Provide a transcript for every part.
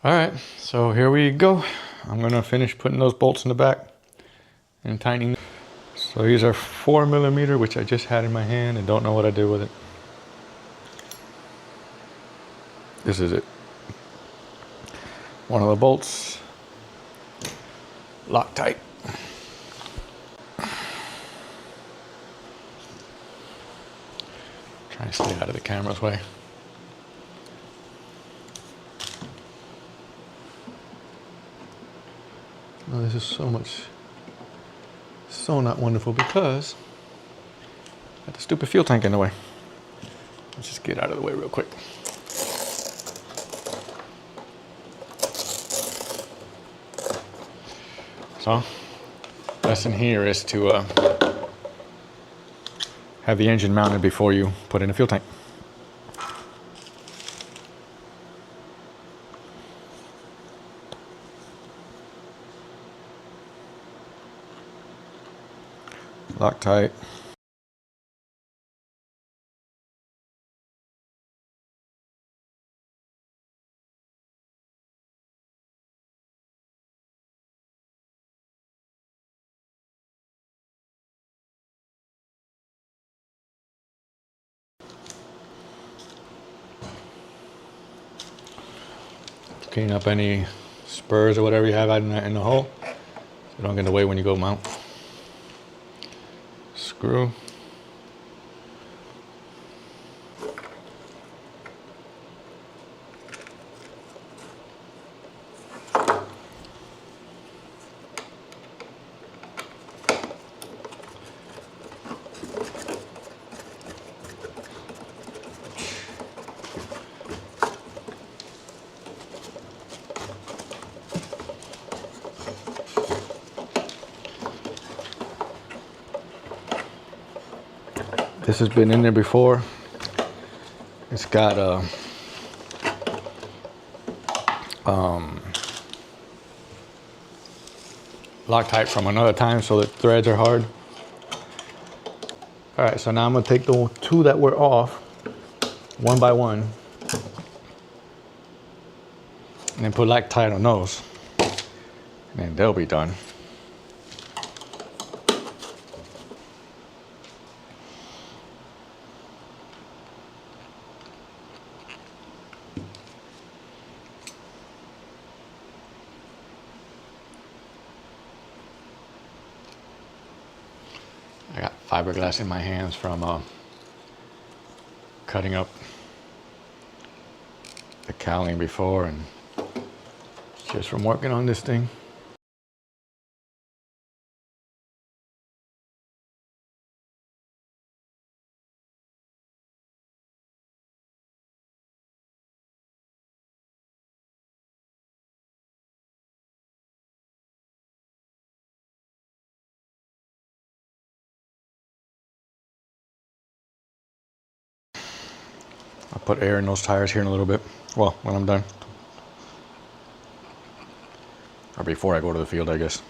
All right, so here we go. I'm gonna finish putting those bolts in the back and tightening. So these are 4mm, which I just had in my hand and don't know what I did with it. This is it. One of the bolts, lock tight. Trying to stay out of the camera's way. Oh, this is so not wonderful because I got the stupid fuel tank in the way. Let's just get out of the way real quick. So, lesson here is to have the engine mounted before you put in a fuel tank. Lock tight. Clean up any spurs or whatever you have out in the hole, so don't get in the way when you go mount. Screw. This has been in there before. It's got Loctite from another time, so the threads are hard. All right, so now I'm gonna take the two that were off, one by one, and then put Loctite on those, and then they'll be done. I got fiberglass in my hands from cutting up the cowling before and just from working on this thing. I'll put air in those tires here in a little bit. Well, when I'm done. Or before I go to the field, I guess.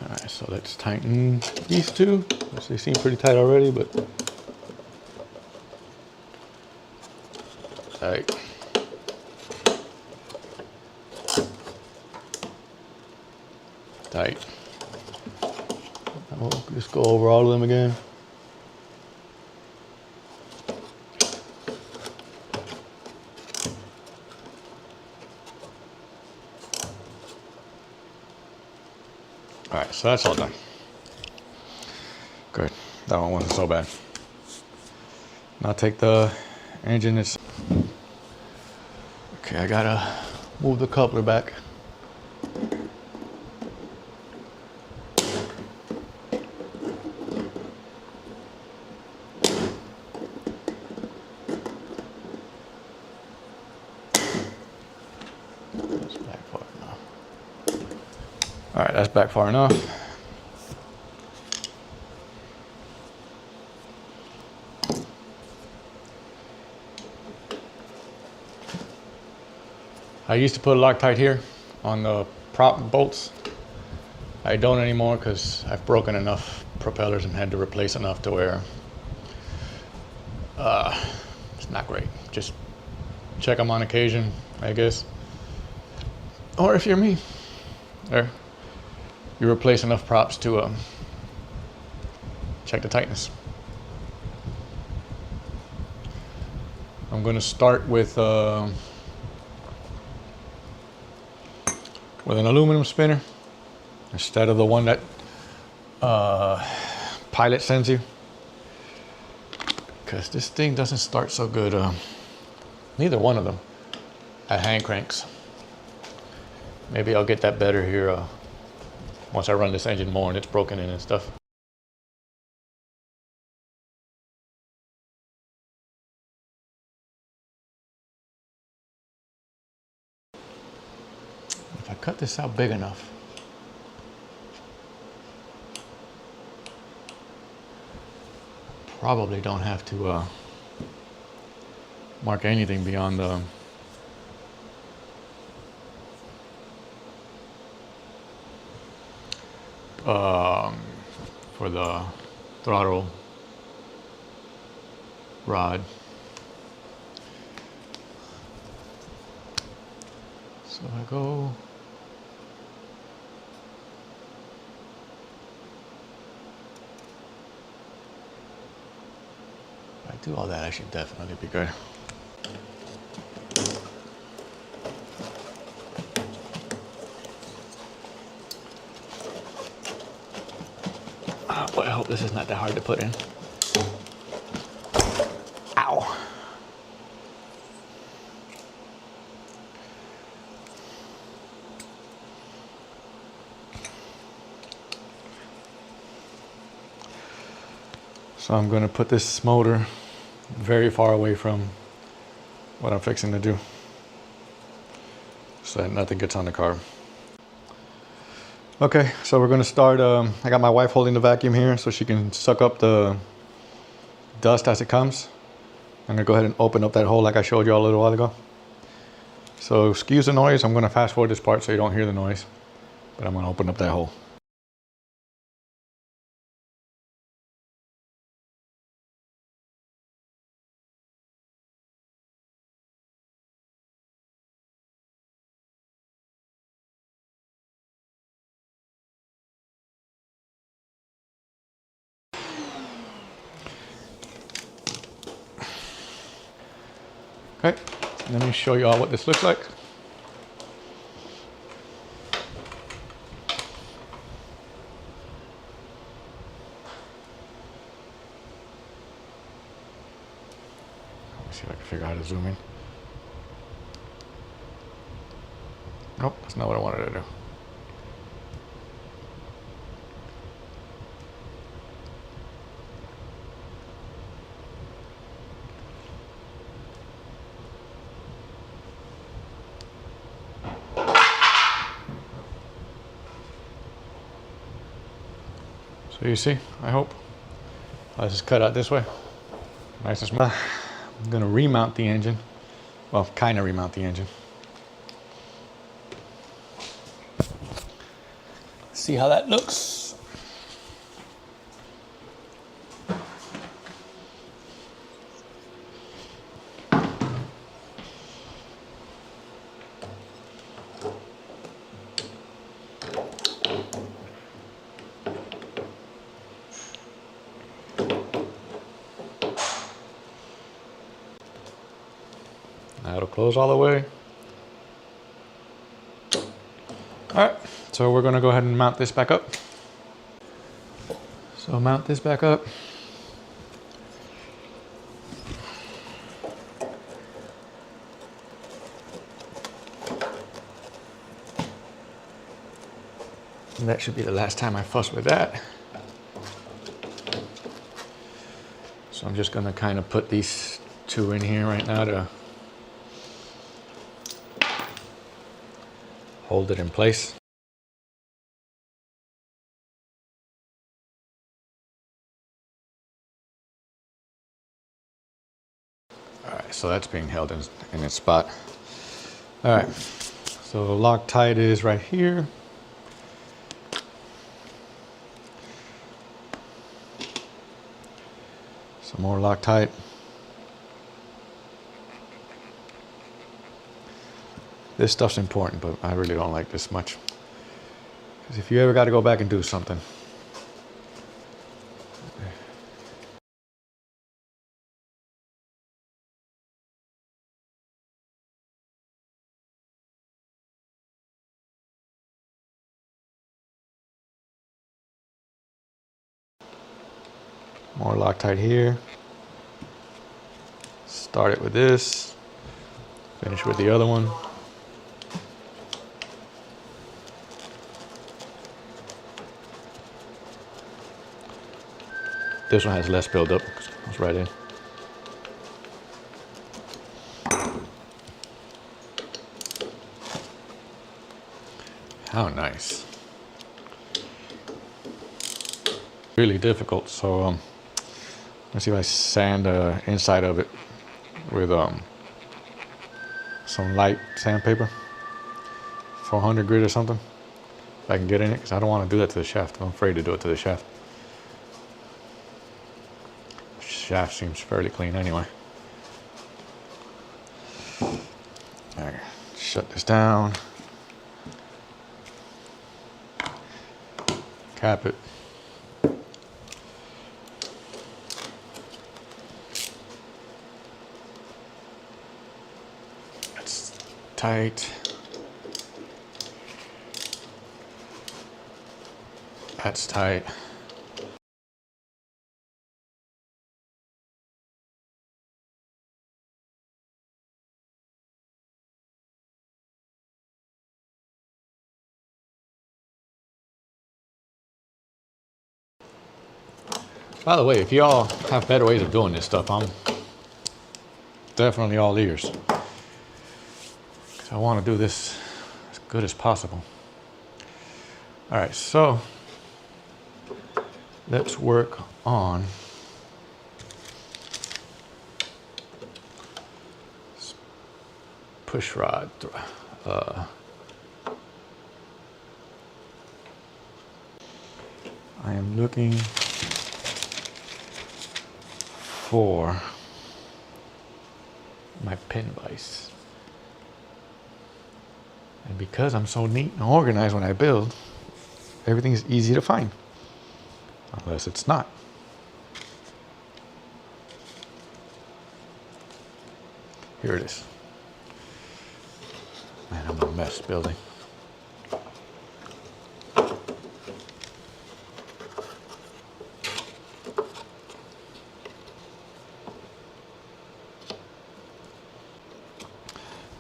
All right, so let's tighten these two. They seem pretty tight already, but tight. Tight. I'll just go over all of them again. All right, so that's all done. Good. That one wasn't so bad. Now take the engine. Okay, I gotta move the coupler back. That's back far enough. All right, that's back far enough. I used to put Loctite here on the prop bolts. I don't anymore because I've broken enough propellers and had to replace enough to where it's not great. Just check them on occasion, I guess. Or if you're me, or you replace enough props to check the tightness. I'm going to start with an aluminum spinner instead of the one that Pilot sends you, because this thing doesn't start so good. Neither one of them at hand cranks. Maybe I'll get that better here once I run this engine more and it's broken in and stuff. If I cut this out big enough, probably don't have to mark anything beyond the for the throttle rod. So I go if I do all that, I should definitely be good. Oh boy, I hope this is not that hard to put in. Ow. So I'm going to put this motor very far away from what I'm fixing to do so that nothing gets on the car. Okay, so we're going to start. I got my wife holding the vacuum here so she can suck up the dust as it comes. I'm going to go ahead and open up that hole like I showed you all a little while ago. So excuse the noise. I'm going to fast forward this part so you don't hear the noise, but I'm going to open up that hole. Okay, let me show you all what this looks like. Let me see if I can figure out how to zoom in. Nope, that's not what I wanted to do. So you see, I hope. I'll just cut out this way. Nice and smooth. I'm gonna remount the engine. Well, kind of remount the engine. See how that looks. That'll close all the way. All right, so we're gonna go ahead and mount this back up. So mount this back up. And that should be the last time I fuss with that. So I'm just gonna kind of put these two in here right now to hold it in place. All right, so that's being held in its spot. All right, so Loctite is right here. Some more Loctite. This stuff's important, but I really don't like this much. Because if you ever got to go back and do something, more Loctite here. Start it with this. Finish with the other one. This one has less buildup. It's right in. How nice. Really difficult, so let's see if I sand the inside of it with some light sandpaper, 400 grit or something, if I can get in it, because I don't want to do that to the shaft. I'm afraid to do it to the shaft. The shaft seems fairly clean anyway. All right, shut this down, cap it. That's tight. That's tight. By the way, if y'all have better ways of doing this stuff, I'm definitely all ears. 'Cause I want to do this as good as possible. All right, so let's work on push rod. I am looking for my pin vise. And because I'm so neat and organized when I build, everything is easy to find. Unless it's not. Here it is. Man, I'm a mess building.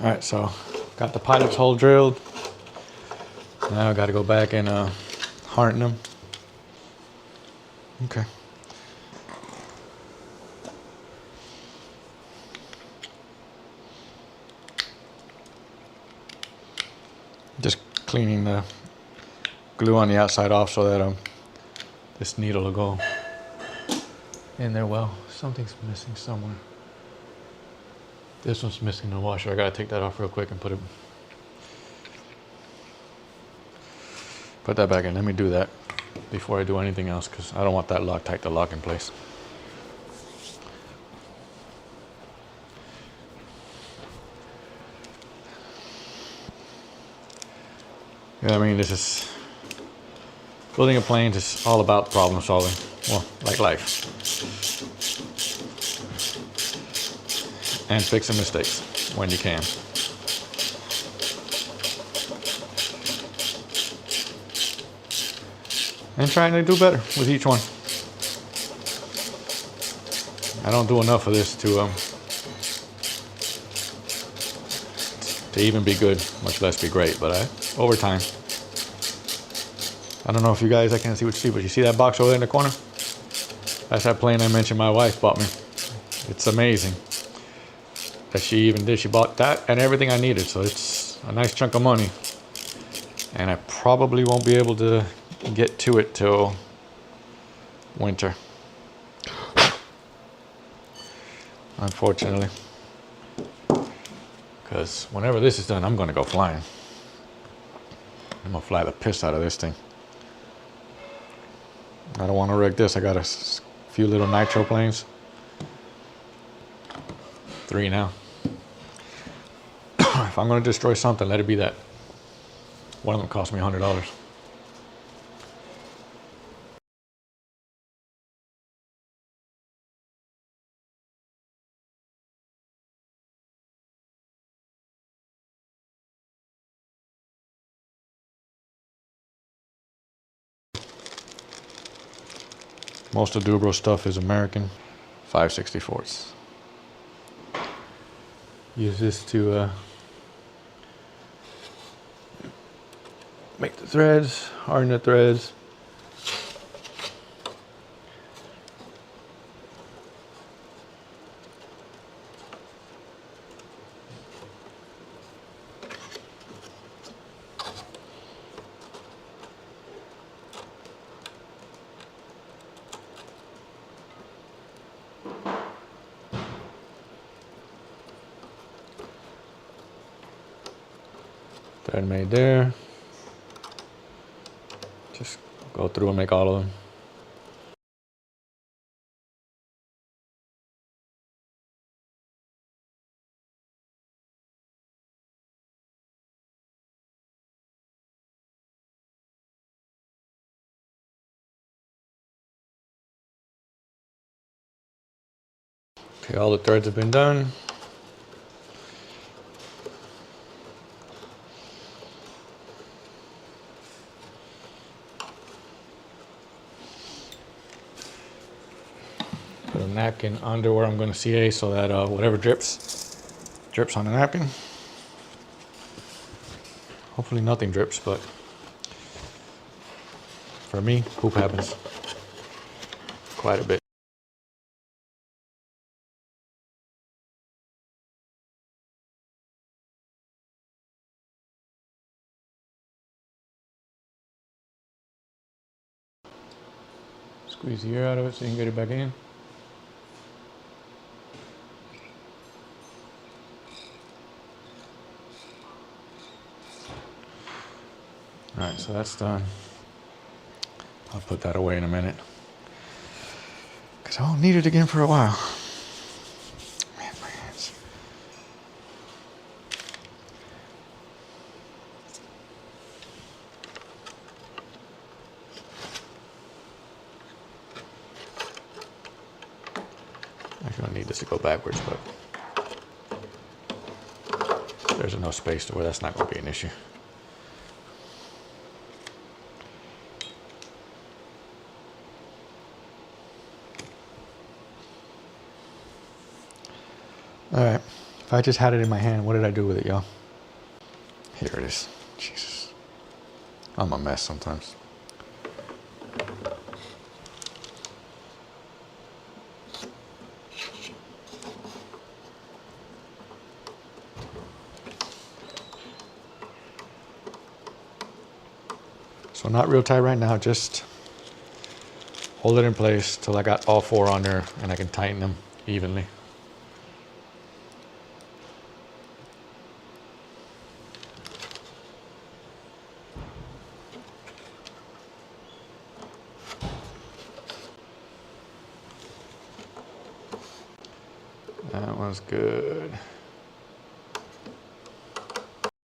All right, so got the pilot's hole drilled. Now I got to go back and harden them. Okay. Just cleaning the glue on the outside off so that this needle will go in there well. Something's missing somewhere. This one's missing the washer. I gotta take that off real quick and put that back in. Let me do that before I do anything else, because I don't want that Loctite to lock in place. Yeah, I mean, this is building a plane is all about problem solving. Well, like life. And fixing mistakes when you can. And trying to do better with each one. I don't do enough of this to even be good, much less be great, but over time. I don't know if you guys, I can't see what you see, but you see that box over there in the corner? That's that plane I mentioned my wife bought me. It's amazing that she even did. She bought that and everything I needed, so it's a nice chunk of money. And I probably won't be able to get to it till winter, because Because whenever this is done, I'm gonna go flying. I'm gonna fly the piss out of this thing. I don't want to wreck this. I got a few little nitro planes. 3 now. If I'm gonna destroy something, let it be that. One of them cost me $100. Most of Dubro's stuff is American. 5/64. Use this to make the threads, harden the threads. Thread made there. Just go through and make all of them. Okay, all the threads have been done. Put a napkin under where I'm going to CA so that whatever drips on the napkin. Hopefully nothing drips, but for me, poop happens quite a bit. Squeeze the air out of it so you can get it back in. Alright, so that's done. I'll put that away in a minute, because I won't need it again for a while. Man, my hands. Actually, I need this to go backwards, but there's enough space to where that's not going to be an issue. Alright, if I just had it in my hand, what did I do with it, y'all? Here it is. Jesus. I'm a mess sometimes. So not real tight right now, just hold it in place till I got all 4 on there and I can tighten them evenly. That one's good.